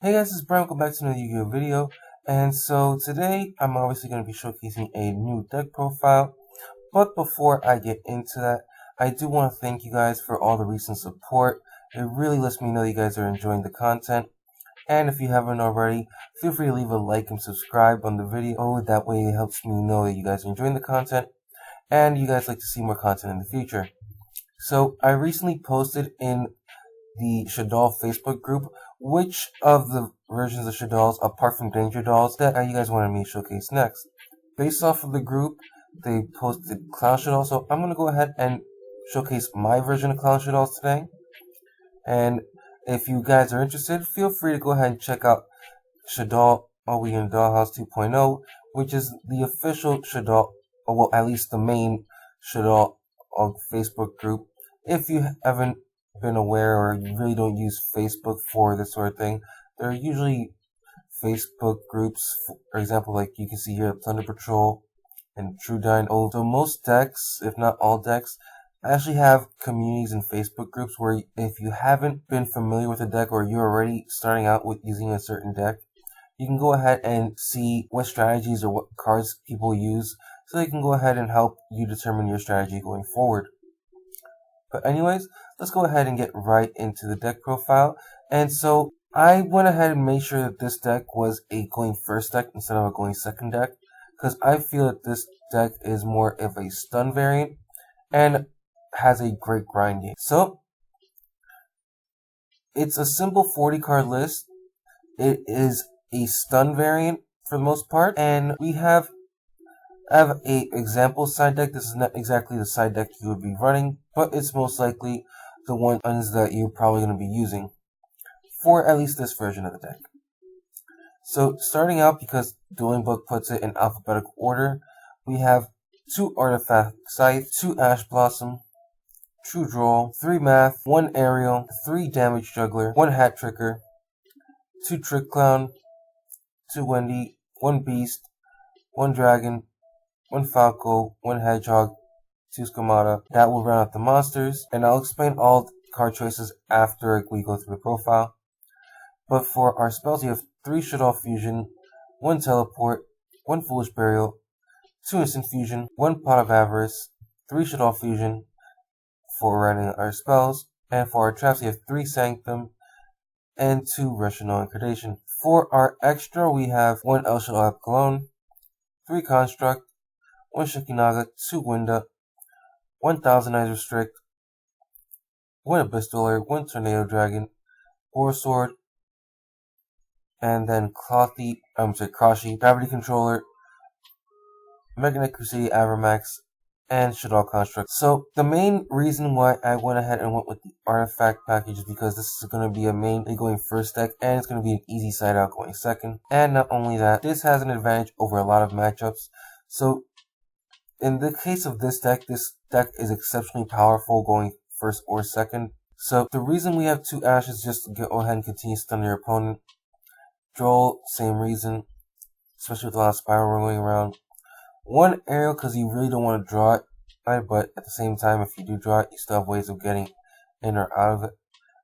Hey guys, it's Brian. Welcome back to another Yu-Gi-Oh video. And so today I'm obviously going to be showcasing a new deck profile. But before I get into that, I do want to thank you guys for all the recent support. It really lets me know you guys are enjoying the content. And if you haven't already, feel free to leave a like and subscribe on the video. That way it helps me know that you guys are enjoying the content and you guys like to see more content in the future. So I recently posted in the Shaddoll Facebook group which of the versions of Shaddolls, apart from Danger Dolls, that you guys wanted me to showcase next. Based off of the group, they posted Clown Shaddoll, so I'm going to go ahead and showcase my version of Clown Shaddolls today. And if you guys are interested, feel free to go ahead and check out Shaddoll All We in Dollhouse 2.0, which is the official Shaddoll, or well, at least the main Shaddoll Facebook group. If you haven't been aware or you really don't use Facebook for this sort of thing, there are usually Facebook groups, for example, like you can see here, Thunder Patrol and True Dine. So most decks, if not all decks, actually have communities and Facebook groups where if you haven't been familiar with a deck or you're already starting out with using a certain deck, you can go ahead and see what strategies or what cards people use so they can go ahead and help you determine your strategy going forward. But anyways, let's go ahead and get right into the deck profile. And so I went ahead and made sure that this deck was a going first deck instead of a going second deck, because I feel that this deck is more of a stun variant and has a great grind game. So it's a simple 40 card list. It is a stun variant for the most part, and we have a example side deck. This is not exactly the side deck you would be running, but it's most likely the ones that you're probably going to be using for at least this version of the deck. So starting out, because Dueling Book puts it in alphabetical order, we have 2 Artifact Scythe, 2 Ash Blossom, True Droll, 3 Math, 1 Aerial, 3 Damage Juggler, 1 Hat Tricker, 2 Trick Clown, 2 Wendy, 1 Beast, 1 Dragon, 1 Falco, 1 Hedgehog, 2 Schemata. That will round out the monsters, and I'll explain all the card choices after we go through the profile. But for our spells, you have 3 Shaddoll Fusion, 1 Teleport, 1 Foolish Burial, 2 Instant Fusion, 1 Pot of Avarice, 3 Shaddoll Fusion for rounding our spells, and for our traps, you have 3 Sanctum and 2 Rational Incredation. For our extra, we have 1 El Shaddoll Cologne, 3 Construct, 1 Shikinaga, 2 Winda, 1 Thousand Eyes Restrict, 1 Abyss Dweller, 1 Tornado Dragon, War Sword, and then Krashi, Gravity Controller, Mega Knight Crusader Avermax, and Shaddoll Construct. So the main reason why I went ahead and went with the Artifact package is because this is going to be a mainly going first deck, and it's going to be an easy side out going second. And not only that, this has an advantage over a lot of matchups. So in the case of this deck is exceptionally powerful going first or second. So the reason we have 2 Ashes is just to go ahead and continue to stun your opponent. Droll, same reason, especially with a lot of spiral rolling around. 1 Aerial because you really don't want to draw it, right? But at the same time, if you do draw it, you still have ways of getting in or out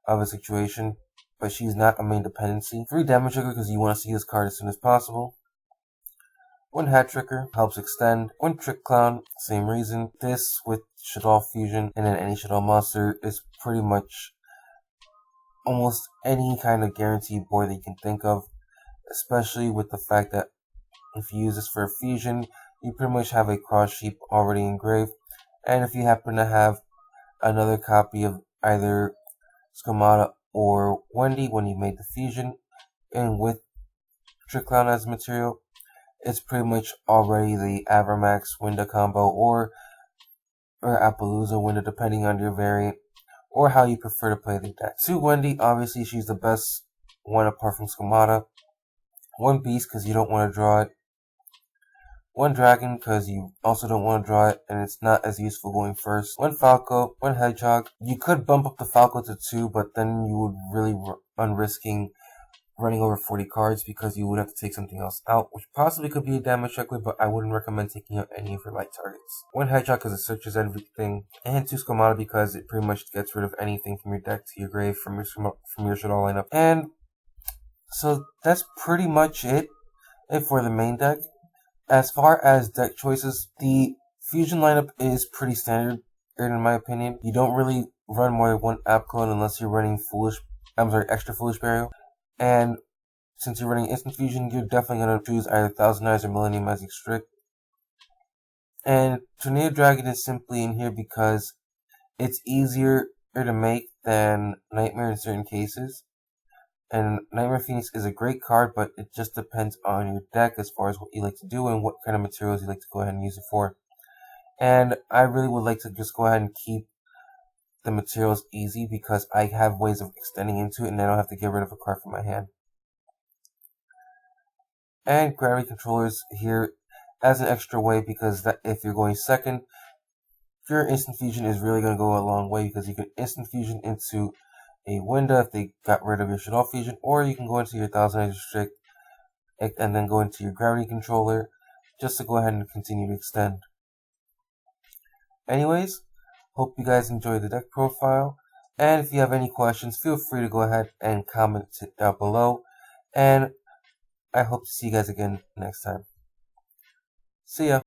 of a situation. But she's not a main dependency. 3 Damage Trigger because you want to see this card as soon as possible. 1 Hat Tricker helps extend. 1 Trick Clown, same reason. This with Shaddoll Fusion and then any Shaddoll monster is pretty much almost any kind of guaranteed board that you can think of, especially with the fact that if you use this for a fusion, you pretty much have a cross sheep already engraved. And if you happen to have another copy of either Schemata or Wendy when you made the fusion, and with Trick Clown as material, it's pretty much already the Avermax Winda combo or Appaloosa Winda, depending on your variant or how you prefer to play the deck. 2 Wendy, obviously she's the best one apart from Schemata. 1 Beast because you don't want to draw it. 1 Dragon because you also don't want to draw it and it's not as useful going first. 1 Falco, 1 Hedgehog. You could bump up the Falco to 2, but then you would really run risking running over 40 cards because you would have to take something else out, which possibly could be a damage juggler, but I wouldn't recommend taking out any of your light targets. 1 Hedgehog because it searches everything, and 2 Schemata because it pretty much gets rid of anything from your deck to your grave from your Shaddoll lineup. And So that's pretty much it for the main deck. As far as deck choices, the Fusion lineup is pretty standard, in my opinion. You don't really run more than one app clone unless you're running Extra Foolish Burial. And since you're running Instant Fusion, you're definitely going to choose either Thousand Eyes or Millennium Magic Strict. And Tornado Dragon is simply in here because it's easier to make than Nightmare in certain cases. And Nightmare Phoenix is a great card, but it just depends on your deck as far as what you like to do and what kind of materials you like to go ahead and use it for. And I really would like to just go ahead and keep the materials easy because I have ways of extending into it and I don't have to get rid of a card from my hand. And Gravity Controllers here as an extra way because if you're going second, your Instant Fusion is really going to go a long way because you can Instant Fusion into a window if they got rid of your Shaddoll Fusion, or you can go into your Thousand Eyes Restrict and then go into your Gravity Controller just to go ahead and continue to extend. Anyways, hope you guys enjoyed the deck profile, and if you have any questions, feel free to go ahead and comment it down below, and I hope to see you guys again next time. See ya!